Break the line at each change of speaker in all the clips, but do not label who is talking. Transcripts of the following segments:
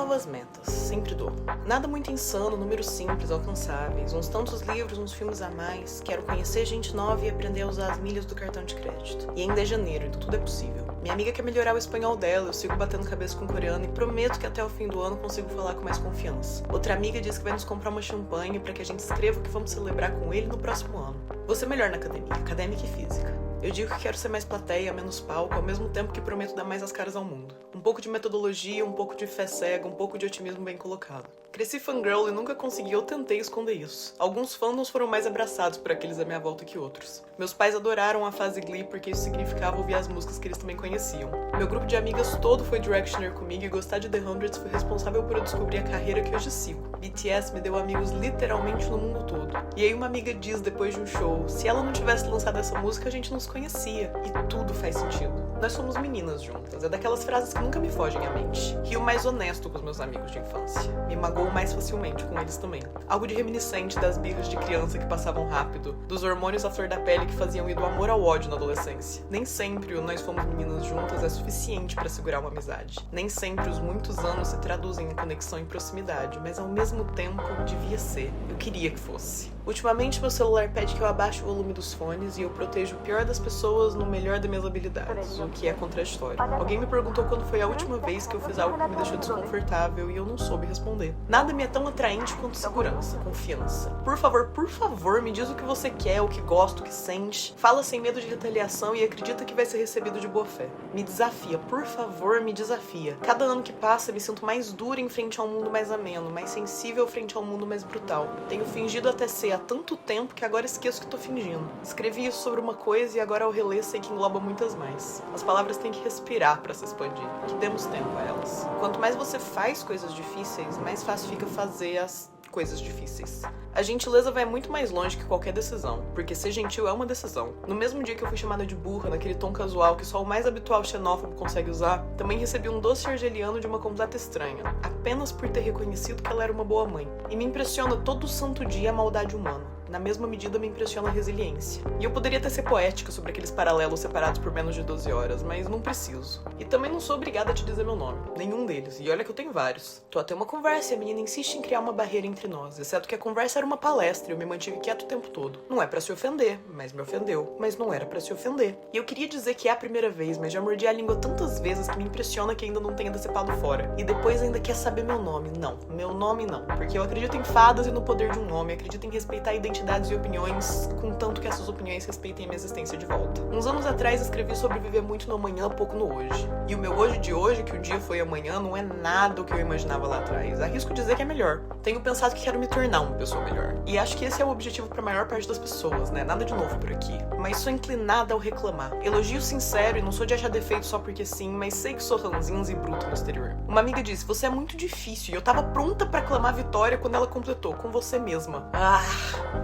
novas metas, sempre dou. Nada muito insano, números simples, alcançáveis, uns tantos livros, uns filmes a mais. Quero conhecer gente nova e aprender a usar as milhas do cartão de crédito. E ainda é janeiro, então tudo é possível. Minha amiga quer melhorar o espanhol dela, eu sigo batendo cabeça com o coreano e prometo que até o fim do ano consigo falar com mais confiança. Outra amiga diz que vai nos comprar uma champanhe pra que a gente escreva o que vamos celebrar com ele no próximo ano. Vou ser melhor na academia, acadêmica e física. Eu digo que quero ser mais plateia, menos palco, ao mesmo tempo que prometo dar mais as caras ao mundo. Um pouco de metodologia, um pouco de fé cega, um pouco de otimismo bem colocado. Cresci fangirl e nunca consegui ou tentei esconder isso. Alguns fandoms foram mais abraçados por aqueles à minha volta que outros. Meus pais adoraram a fase Glee porque isso significava ouvir as músicas que eles também conheciam. Meu grupo de amigas todo foi Directioner comigo e gostar de The Hundreds foi responsável por eu descobrir a carreira que hoje sigo. BTS me deu amigos literalmente no mundo todo. E aí uma amiga diz depois de um show, se ela não tivesse lançado essa música a gente não se conhecia. E tudo faz sentido. Nós somos meninas juntas, é daquelas frases que nunca me fogem à mente. Rio mais honesto com os meus amigos de infância. Me magoo mais facilmente com eles também. Algo de reminiscente das birras de criança que passavam rápido, dos hormônios à flor da pele que faziam ir do amor ao ódio na adolescência. Nem sempre o nós fomos meninas juntas é suficiente pra segurar uma amizade. Nem sempre os muitos anos se traduzem em conexão e proximidade, mas ao mesmo tempo devia ser. Eu queria que fosse. Ultimamente meu celular pede que eu abaixe o volume dos fones e eu protejo o pior das pessoas no melhor das minhas habilidades, o que é contraditório. Alguém me perguntou quando foi a última vez que eu fiz algo que me deixou desconfortável e eu não soube responder. Nada me é tão atraente quanto segurança, confiança. Por favor, me diz o que você quer, o que gosta, o que sente. Fala sem medo de retaliação e acredita que vai ser recebido de boa fé. Me desafia, por favor, me desafia. Cada ano que passa, me sinto mais dura em frente a um mundo mais ameno, mais sensível frente a um mundo mais brutal. Tenho fingido até ser há tanto tempo que agora esqueço que tô fingindo. Escrevi isso sobre uma coisa e agora ao reler sei que engloba muitas mais. As palavras têm que respirar pra se expandir. Que demos tempo a elas. Quanto mais você faz coisas difíceis, mais fácil fica fazer as coisas difíceis. A gentileza vai muito mais longe que qualquer decisão, porque ser gentil é uma decisão. No mesmo dia que eu fui chamada de burra, naquele tom casual que só o mais habitual xenófobo consegue usar, também recebi um doce argeliano de uma completa estranha, apenas por ter reconhecido que ela era uma boa mãe. E me impressiona todo santo dia a maldade humana. Na mesma medida me impressiona a resiliência. E eu poderia até ser poética sobre aqueles paralelos separados por menos de 12 horas, mas não preciso. E também não sou obrigada a te dizer meu nome. Nenhum deles. E olha que eu tenho vários. Tô até uma conversa e a menina insiste em criar uma barreira entre nós, exceto que a conversa era uma palestra e eu me mantive quieto o tempo todo. Não é pra se ofender, mas me ofendeu. Mas não era pra se ofender. E eu queria dizer que é a primeira vez, mas já mordi a língua tantas vezes que me impressiona que ainda não tenha decepado fora. E depois ainda quer saber meu nome. Não, meu nome não. Porque eu acredito em fadas e no poder de um nome, acredito em respeitar a identidades e opiniões, contanto que essas opiniões respeitem a minha existência de volta. Uns anos atrás escrevi sobre viver muito no amanhã, pouco no hoje. E o meu hoje de hoje, que um dia foi amanhã, não é nada o que eu imaginava lá atrás. Arrisco dizer que é melhor. Tenho pensado que quero me tornar uma pessoa melhor. E acho que esse é o objetivo para a maior parte das pessoas, né? Nada de novo por aqui. Mas sou inclinada ao reclamar. Elogio sincero e não sou de achar defeito só porque sim, mas sei que sou ranzinza e bruta no exterior. Uma amiga disse, você é muito difícil, e eu tava pronta pra clamar vitória quando ela completou, com você mesma.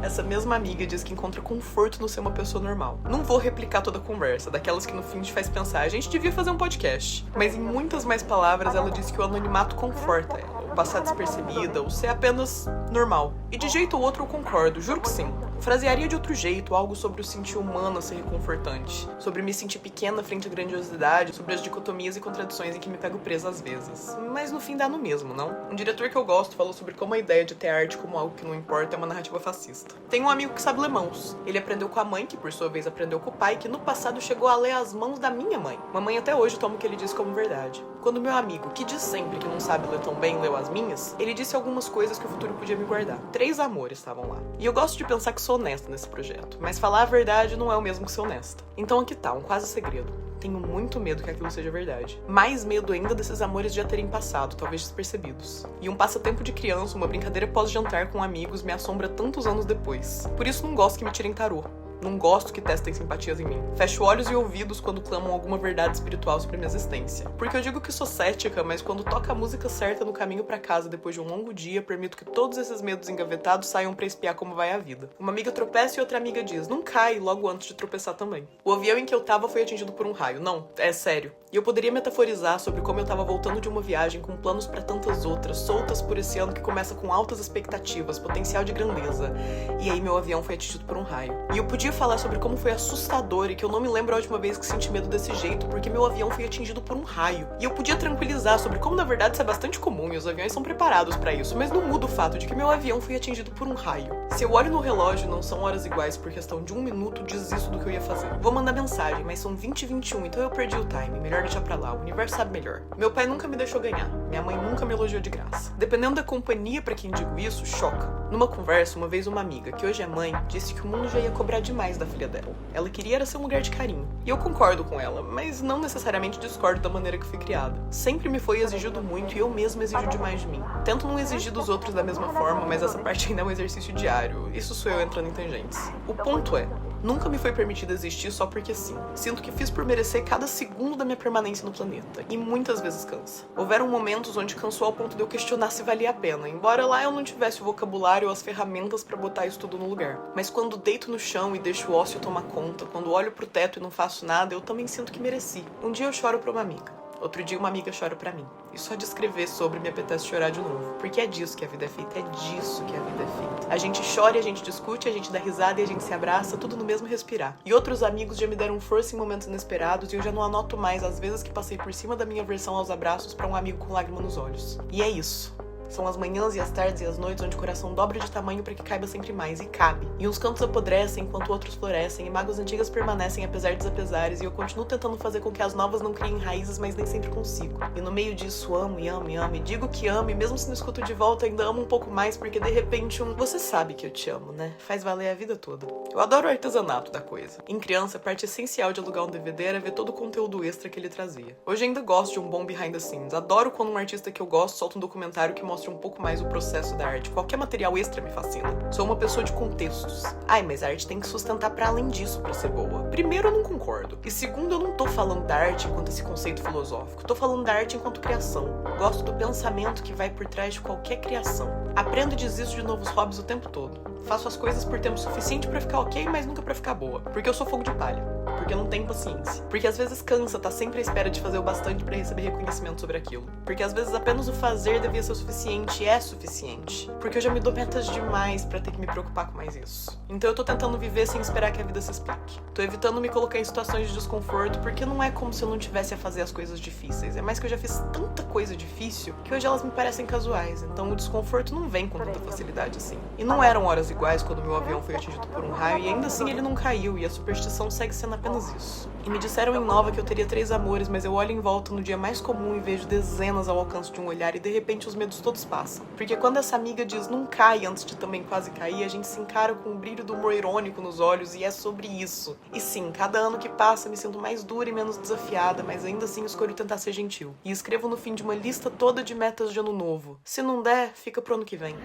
Essa mesma amiga diz que encontra conforto no ser uma pessoa normal. Não vou replicar toda a conversa, daquelas que no fim te faz pensar, a gente devia fazer um podcast. Mas em muitas mais palavras, ela diz que o anonimato conforta ela, ou passar despercebida, ou ser apenas normal. E de jeito ou outro eu concordo, juro que sim. Frasearia de outro jeito, algo sobre o sentir humano a ser reconfortante, sobre me sentir pequena frente à grandiosidade, sobre as dicotomias e contradições em que me pego presa às vezes. Mas no fim dá no mesmo, não? Um diretor que eu gosto falou sobre como a ideia de ter arte como algo que não importa é uma narrativa fascista. Tem um amigo que sabe ler mãos. Ele aprendeu com a mãe, que por sua vez aprendeu com o pai, que no passado chegou a ler as mãos da minha mãe. Mamãe até hoje toma o que ele diz como verdade. Quando meu amigo, que diz sempre que não sabe ler tão bem, leu as minhas, ele disse algumas coisas que o futuro podia me guardar. 3 amores estavam lá. E eu gosto de pensar que sou honesta nesse projeto, mas falar a verdade não é o mesmo que ser honesta. Então aqui tá, um quase segredo. Tenho muito medo que aquilo seja verdade. Mais medo ainda desses amores já terem passado, talvez despercebidos. E um passatempo de criança, uma brincadeira pós-jantar com amigos me assombra tantos anos depois. Por isso não gosto que me tirem tarô. Não gosto que testem simpatias em mim. Fecho olhos e ouvidos quando clamam alguma verdade espiritual sobre minha existência. Porque eu digo que sou cética, mas quando toca a música certa no caminho pra casa depois de um longo dia, permito que todos esses medos engavetados saiam pra espiar como vai a vida. Uma amiga tropeça e outra amiga diz, não cai, logo antes de tropeçar também. O avião em que eu tava foi atingido por um raio. Não, é sério. E eu poderia metaforizar sobre como eu tava voltando de uma viagem com planos pra tantas outras, soltas por esse ano que começa com altas expectativas, potencial de grandeza. E aí meu avião foi atingido por um raio. E eu podia podia falar sobre como foi assustador e que eu não me lembro a última vez que senti medo desse jeito, porque meu avião foi atingido por um raio. E eu podia tranquilizar sobre como na verdade isso é bastante comum e os aviões são preparados pra isso, mas não muda o fato de que meu avião foi atingido por um raio. Se eu olho no relógio e não são horas iguais por questão de 1 minuto, desisto do que eu ia fazer. Vou mandar mensagem, mas são 20h21, então eu perdi o time, melhor deixar pra lá, o universo sabe melhor. Meu pai nunca me deixou ganhar, minha mãe nunca me elogiou de graça. Dependendo da companhia pra quem digo isso, choca. Numa conversa, uma vez uma amiga, que hoje é mãe, disse que o mundo já ia cobrar demais da filha dela. Ela queria era ser um lugar de carinho. E eu concordo com ela, mas não necessariamente discordo da maneira que fui criada. Sempre me foi exigido muito e eu mesma exijo demais de mim. Tento não exigir dos outros da mesma forma, mas essa parte ainda é um exercício diário. Isso sou eu entrando em tangentes. O ponto é, nunca me foi permitido existir só porque sim. Sinto que fiz por merecer cada segundo da minha permanência no planeta. E muitas vezes cansa. Houveram momentos onde cansou ao ponto de eu questionar se valia a pena, embora lá eu não tivesse o vocabulário ou as ferramentas pra botar isso tudo no lugar. Mas quando deito no chão e deixo o ócio tomar conta, quando olho pro teto e não faço nada, eu também sinto que mereci. Um dia eu choro pra uma amiga. Outro dia uma amiga chora pra mim. E só de escrever sobre me apetece chorar de novo. Porque é disso que a vida é feita, é disso que a vida é feita. A gente chora e a gente discute, a gente dá risada e a gente se abraça, tudo no mesmo respirar. E outros amigos já me deram força em momentos inesperados e eu já não anoto mais as vezes que passei por cima da minha aversão aos abraços pra um amigo com lágrima nos olhos. E é isso. São as manhãs e as tardes e as noites onde o coração dobra de tamanho para que caiba sempre mais, e cabe. E uns cantos apodrecem enquanto outros florescem, e mágoas antigas permanecem apesar dos apesares, e eu continuo tentando fazer com que as novas não criem raízes, mas nem sempre consigo. E no meio disso amo e amo e amo, e digo que amo, e mesmo se não escuto de volta ainda amo um pouco mais, porque de repente você sabe que eu te amo, né? Faz valer a vida toda. Eu adoro o artesanato da coisa. Em criança, a parte essencial de alugar um DVD era ver todo o conteúdo extra que ele trazia. Hoje ainda gosto de um bom behind the scenes. Adoro quando um artista que eu gosto solta um documentário que mostra um pouco mais o processo da arte. Qualquer material extra me fascina. Sou uma pessoa de contextos. Ai, mas a arte tem que sustentar pra além disso pra ser boa. Primeiro, eu não concordo. E segundo, eu não tô falando da arte enquanto esse conceito filosófico. Tô falando da arte enquanto criação. Gosto do pensamento que vai por trás de qualquer criação. Aprendo e desisto de novos hobbies o tempo todo. Faço as coisas por tempo suficiente pra ficar ok, mas nunca pra ficar boa. Porque eu sou fogo de palha. Porque eu não tenho paciência. Porque às vezes cansa, tá sempre à espera de fazer o bastante pra receber reconhecimento sobre aquilo. Porque às vezes apenas o fazer devia ser o suficiente e é suficiente. Porque eu já me dou metas demais pra ter que me preocupar com mais isso. Então eu tô tentando viver sem esperar que a vida se explique. Tô evitando me colocar em situações de desconforto, porque não é como se eu não tivesse a fazer as coisas difíceis. É mais que eu já fiz tanta coisa difícil que hoje elas me parecem casuais. Então o desconforto não vem com tanta facilidade assim. E não eram horas iguais quando meu avião foi atingido por um raio, e ainda assim ele não caiu, e a superstição segue sendo apenas isso. E me disseram em Nova que eu teria 3 amores, mas eu olho em volta no dia mais comum e vejo dezenas ao alcance de um olhar, e de repente os medos todos passam. Porque quando essa amiga diz não cai antes de também quase cair, a gente se encara com o brilho do humor irônico nos olhos, e é sobre isso. E sim, cada ano que passa me sinto mais dura e menos desafiada, mas ainda assim escolho tentar ser gentil. E escrevo no fim de uma lista toda de metas de ano novo. Se não der, fica pro ano que vem.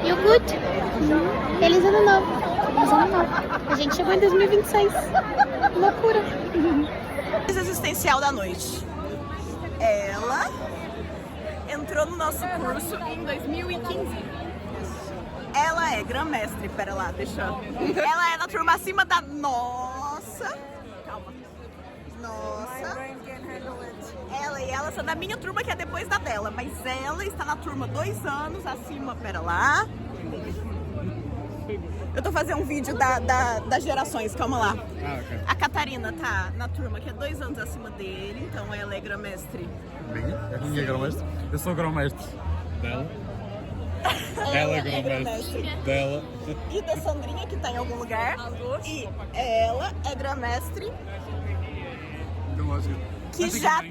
You good? Feliz ano novo. Feliz ano novo. A gente chegou em 2026. Loucura.
Existencial da noite. Ela entrou no nosso curso em 2015. Ela é grã-mestre, pera lá, deixa eu... Ela é da turma acima da nossa. Calma. Nossa. Ela são da minha turma, que é depois da dela. Mas ela está na turma 2 anos acima, pera lá. Eu tô fazendo um vídeo das gerações, calma lá.
Okay.
A Catarina tá na turma que é 2 anos acima dele, então ela é grã-mestre.
Quem é grão-mestre? Eu sou grão-mestre dela. Ela é grão-mestre dela.
E da Sandrinha, que tá em algum lugar. E ela é grã-mestre que já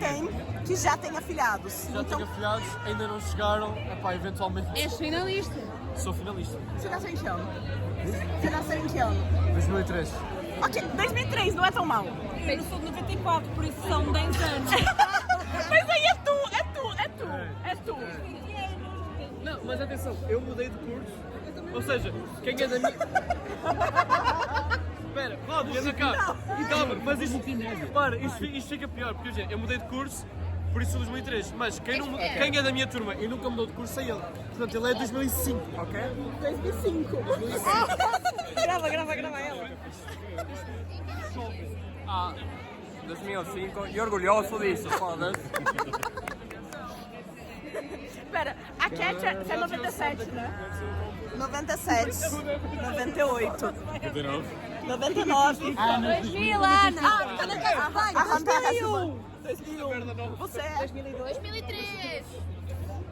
tem afilhados.
Já tenho afilhados, ainda não chegaram. Epá, eventualmente.
És finalista.
Sou finalista.
Você nasceu em que ano? Você nasceu em que ano?
2003.
Ok, 2003, não é tão mal.
Eu sou de 94, por isso são 10 anos.
Mas aí é tu.
Não, mas atenção, eu mudei de curso. Ou seja, quem é da minha. Espera, Cláudio, anda cá. Calma, mas isto. Para, isto fica pior, porque eu mudei de curso, por isso sou 2003. Mas quem é da minha turma e nunca mudou de curso é ele. Portanto, ele é 2005, ok?
2005. grava ela.
Ah, 2005, e orgulhoso disso, foda-se.
Espera, a Cat é 97, né?
97, 98, 99.
2000, Ana!
Ah, tá na casa. Vai,
2001.
2001. Você é?
2002. 2003.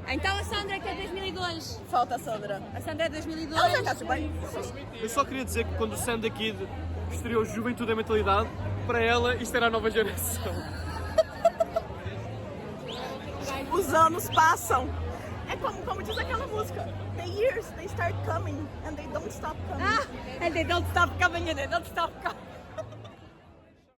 Então a Sandra é que é 2002.
Falta a Sandra.
A Sandra é 2002.
Ela já está bem.
Eu só queria dizer que quando o Sam da Kid estreou Juventude e Mentalidade, para ela isto era a nova geração.
Os anos passam. É como diz aquela música. The years, they start coming and they don't stop coming.
And they don't stop coming and they don't stop coming.